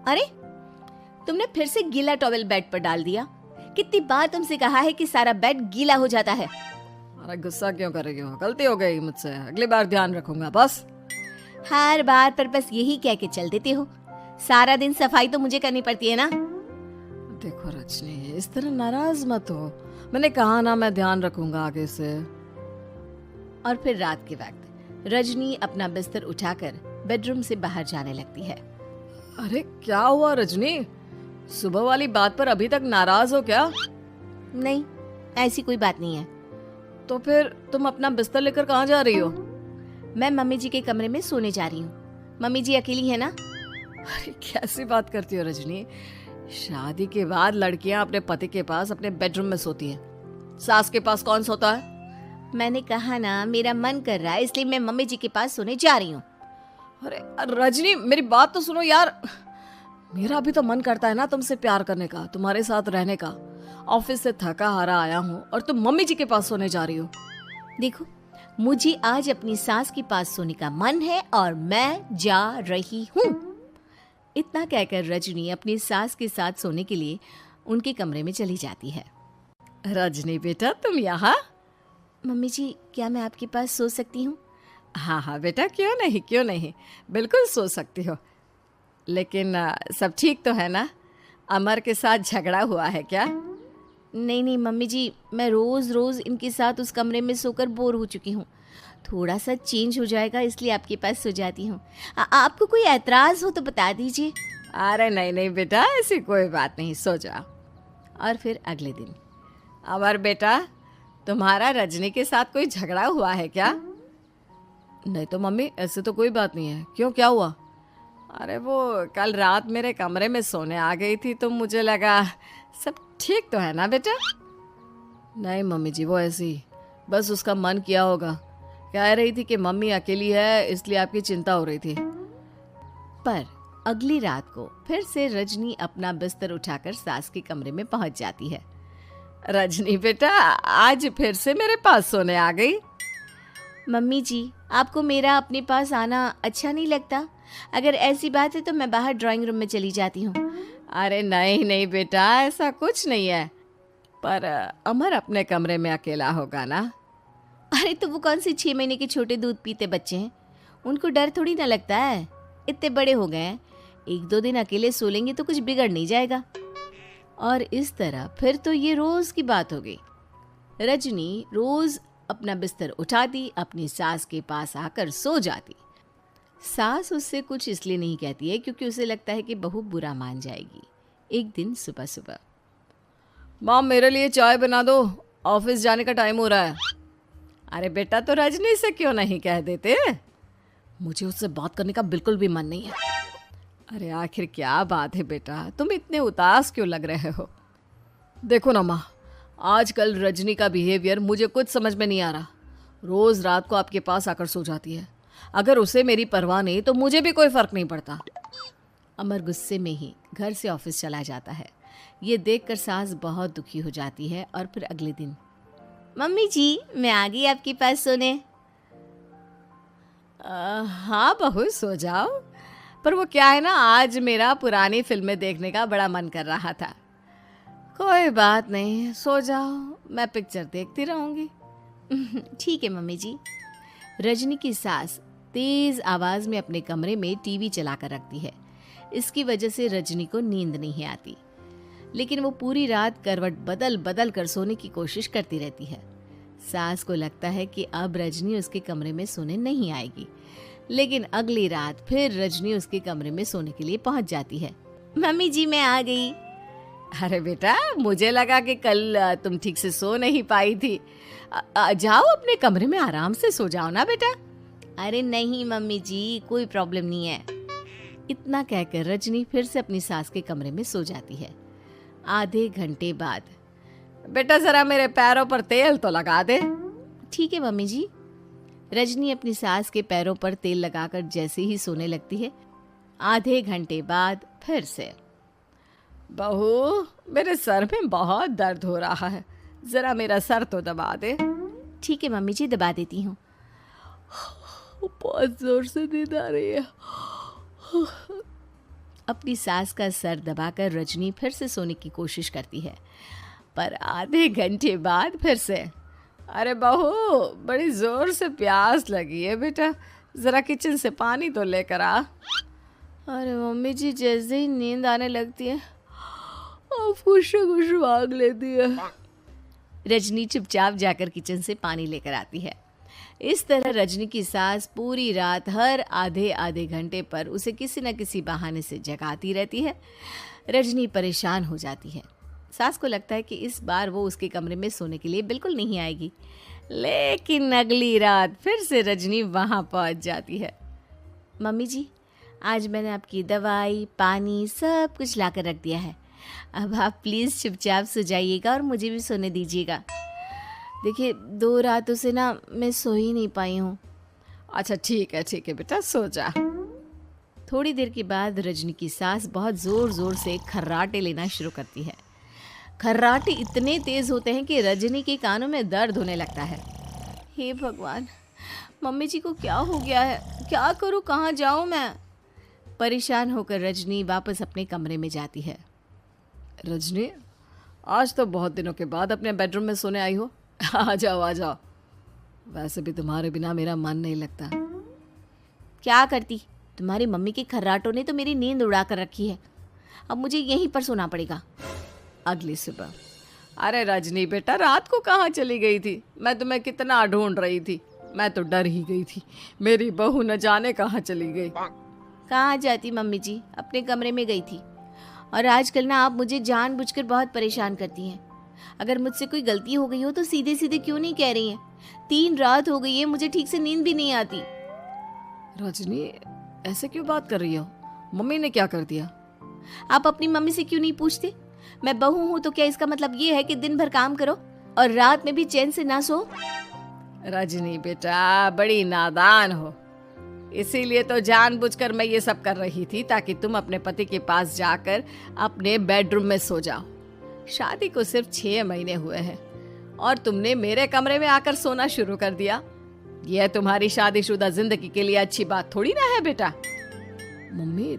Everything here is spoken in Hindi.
अरे, तुमने फिर से गीला टॉवेल बेड पर डाल दिया। कितनी बार तुमसे कहा है कि सारा बेड गीला हो जाता है। अरे गुस्सा क्यों कर रही हो? गलती हो गई मुझसे, अगली बार ध्यान रखूंगा बस। हर बार पर बस यही कह के चल देते हो। सारा दिन सफाई तो मुझे करनी पड़ती है ना। देखो रजनी, इस तरह नाराज मत हो। मैंने कहा ना, मैं ध्यान रखूंगा आगे से। और फिर रात के वक्त रजनी अपना बिस्तर उठाकर बेडरूम से बाहर जाने लगती है। अरे क्या हुआ रजनी? सुबह वाली बात पर अभी तक नाराज हो क्या? नहीं, ऐसी कोई बात नहीं है। तो फिर तुम अपना बिस्तर लेकर कहाँ जा रही हो? मैं मम्मी जी के कमरे में सोने जा रही हूँ। मम्मी जी अकेली है ना। अरे कैसी बात करती हो रजनी? शादी के बाद लड़कियां अपने पति के पास अपने बेडरूम में सोती हैं। सास के पास कौन सोता है? मैंने कहा ना, मेरा मन कर रहा है इसलिए मैं मम्मी जी के पास सोने जा रही हूँ। अरे रजनी, मेरी बात तो सुनो यार। मेरा भी तो मन करता है ना तुमसे प्यार करने का, तुम्हारे साथ रहने का। ऑफिस से थका हारा आया हूँ और तुम मम्मी जी के पास सोने जा रही हो। देखो, मुझे आज अपनी सास के पास सोने का मन है और मैं जा रही हूँ। इतना कहकर रजनी अपनी सास के साथ सोने के लिए उनके कमरे में चली जाती है। रजनी बेटा, तुम यहाँ? मम्मी जी, क्या मैं आपके पास सो सकती हूँ? हाँ हाँ बेटा, क्यों नहीं, क्यों नहीं, बिल्कुल सो सकती हो। लेकिन सब ठीक तो है ना? अमर के साथ झगड़ा हुआ है क्या? नहीं नहीं मम्मी जी, मैं रोज रोज इनके साथ उस कमरे में सोकर बोर हो चुकी हूँ। थोड़ा सा चेंज हो जाएगा इसलिए आपके पास सो जाती हूँ। आपको कोई ऐतराज हो तो बता दीजिए। अरे नहीं नहीं बेटा, ऐसी कोई बात नहीं, सो जाओ। और फिर अगले दिन। अमर बेटा, तुम्हारा रजनी के साथ कोई झगड़ा हुआ है क्या? नहीं तो मम्मी, ऐसे तो कोई बात नहीं है। क्यों, क्या हुआ? अरे वो कल रात मेरे कमरे में सोने आ गई थी तो मुझे लगा सब ठीक तो है ना बेटा? नहीं मम्मी जी, वो ऐसी बस उसका मन किया होगा। कह रही थी कि मम्मी अकेली है इसलिए आपकी चिंता हो रही थी। पर अगली रात को फिर से रजनी अपना बिस्तर उठाकर सास के कमरे में पहुंच जाती है। रजनी बेटा, आज फिर से मेरे पास सोने आ गई। मम्मी जी, आपको मेरा अपने पास आना अच्छा नहीं लगता? अगर ऐसी बात है तो मैं बाहर ड्राइंग रूम में चली जाती हूँ। अरे नहीं नहीं बेटा, ऐसा कुछ नहीं है। पर अमर अपने कमरे में अकेला होगा ना? अरे तो वो कौन से 6 महीने के छोटे दूध पीते बच्चे हैं, उनको डर थोड़ी ना लगता है। इतने बड़े हो गए हैं, 1-2 दिन अकेले सो लेंगे तो कुछ बिगड़ नहीं जाएगा। और इस तरह फिर तो ये रोज की बात हो गई। रजनी रोज अपना बिस्तर उठाती, अपनी सास के पास आकर सो जाती। सास उससे कुछ इसलिए नहीं कहती है क्योंकि उसे लगता है कि बहू बुरा मान जाएगी। एक दिन सुबह सुबह, माँ मेरे लिए चाय बना दो, ऑफिस जाने का टाइम हो रहा है। अरे बेटा, तो रजनी से क्यों नहीं कह देते? मुझे उससे बात करने का बिल्कुल भी मन नहीं है। अरे आखिर क्या बात है बेटा, तुम इतने उदास क्यों लग रहे हो? देखो ना माँ, आजकल रजनी का बिहेवियर मुझे कुछ समझ में नहीं आ रहा। रोज रात को आपके पास आकर सो जाती है। अगर उसे मेरी परवाह नहीं तो मुझे भी कोई फर्क नहीं पड़ता। अमर गुस्से में ही घर से ऑफिस चला जाता है। ये देखकर सास बहुत दुखी हो जाती है। और फिर अगले दिन, मम्मी जी, मैं आ गई आपके पास सोने। हाँ बहू, सो जाओ। पर वो क्या है ना, आज मेरा पुरानी फिल्में देखने का बड़ा मन कर रहा था। कोई बात नहीं, सो जाओ, मैं पिक्चर देखती रहूंगी। ठीक है मम्मी जी। रजनी की सास तेज आवाज में अपने कमरे में टीवी चलाकर रखती है। इसकी वजह से रजनी को नींद नहीं आती, लेकिन वो पूरी रात करवट बदल बदल कर सोने की कोशिश करती रहती है। सास को लगता है कि अब रजनी उसके कमरे में सोने नहीं आएगी, लेकिन अगली रात फिर रजनी उसके कमरे में सोने के लिए पहुंच जाती है। मम्मी जी, मैं आ गई। अरे बेटा, मुझे लगा कि कल तुम ठीक से सो नहीं पाई थी। जाओ अपने कमरे में आराम से सो जाओ ना बेटा। अरे नहीं मम्मी जी, कोई प्रॉब्लम नहीं है। इतना कहकर रजनी फिर से अपनी सास के कमरे में सो जाती है। आधे घंटे बाद, बेटा जरा मेरे पैरों पर तेल तो लगा दे। ठीक है मम्मी जी। रजनी अपनी सास के पैरों पर तेल लगाकर जैसे ही सोने लगती है, आधे घंटे बाद फिर से, बहू मेरे सर में बहुत दर्द हो रहा है, जरा मेरा सर तो दबा दे। ठीक है मम्मी जी, दबा देती हूँ। बहुत जोर से नींद आ रही है। अपनी सास का सर दबाकर रजनी फिर से सोने की कोशिश करती है, पर आधे घंटे बाद फिर से, अरे बहू, बड़ी जोर से प्यास लगी है बेटा, जरा किचन से पानी तो लेकर आ। अरे मम्मी जी, जैसे ही नींद आने लगती है कुछ कुछ मांग लेती है। रजनी चुपचाप जाकर किचन से पानी लेकर आती है। इस तरह रजनी की सास पूरी रात हर आधे आधे घंटे पर उसे किसी न किसी बहाने से जगाती रहती है। रजनी परेशान हो जाती है। सास को लगता है कि इस बार वो उसके कमरे में सोने के लिए बिल्कुल नहीं आएगी, लेकिन अगली रात फिर से रजनी वहाँ पहुँच जाती है। मम्मी जी, आज मैंने आपकी दवाई, पानी सब कुछ ला कर रख दिया है। अब आप प्लीज़ चुपचाप सो जाइएगा और मुझे भी सोने दीजिएगा। देखिए, 2 रातों से ना मैं सो ही नहीं पाई हूँ। अच्छा ठीक है बेटा, सो जा। थोड़ी देर के बाद रजनी की सास बहुत ज़ोर ज़ोर से खर्राटे लेना शुरू करती है। खर्राटे इतने तेज़ होते हैं कि रजनी के कानों में दर्द होने लगता है। हे भगवान, मम्मी जी को क्या हो गया है? क्या करूँ, कहाँ जाऊँ मैं? परेशान होकर रजनी वापस अपने कमरे में जाती है। रजनी, आज तो बहुत दिनों के बाद अपने बेडरूम में सोने आई हो। आ जाओ आ जाओ, वैसे भी तुम्हारे बिना मेरा मन नहीं लगता। क्या करती, तुम्हारी मम्मी के खर्राटों ने तो मेरी नींद उड़ा कर रखी है। अब मुझे यहीं पर सोना पड़ेगा। अगली सुबह, अरे रजनी बेटा, रात को कहाँ चली गई थी? मैं तुम्हें कितना ढूंढ रही थी, मैं तो डर ही गई थी, मेरी बहू न जाने कहाँ चली गई। कहाँ जाती मम्मी जी, अपने कमरे में गई थी। और आजकल ना आप मुझे जानबूझकर बहुत परेशान करती हैं। अगर मुझसे कोई गलती हो गई हो तो सीधे सीधे क्यों नहीं कह रही हैं? 3 रात हो गई है, मुझे ठीक से नींद भी नहीं आती। रजनी, ऐसे क्यों बात कर रही हो? मम्मी ने क्या कर दिया? आप अपनी मम्मी से क्यों नहीं पूछते? मैं बहू हूँ तो क्या इसका मतलब ये है कि दिन भर काम करो और रात में भी चैन से ना सो? रजनी बेटा, बड़ी नादान हो, इसीलिए तो जानबूझकर मैं ये सब कर रही थी ताकि तुम अपने पति के पास जाकर अपने बेडरूम में सो जाओ। शादी को सिर्फ 6 महीने हुए हैं और तुमने मेरे कमरे में आकर सोना शुरू कर दिया। यह तुम्हारी शादीशुदा जिंदगी के लिए अच्छी बात थोड़ी ना है बेटा। मम्मी,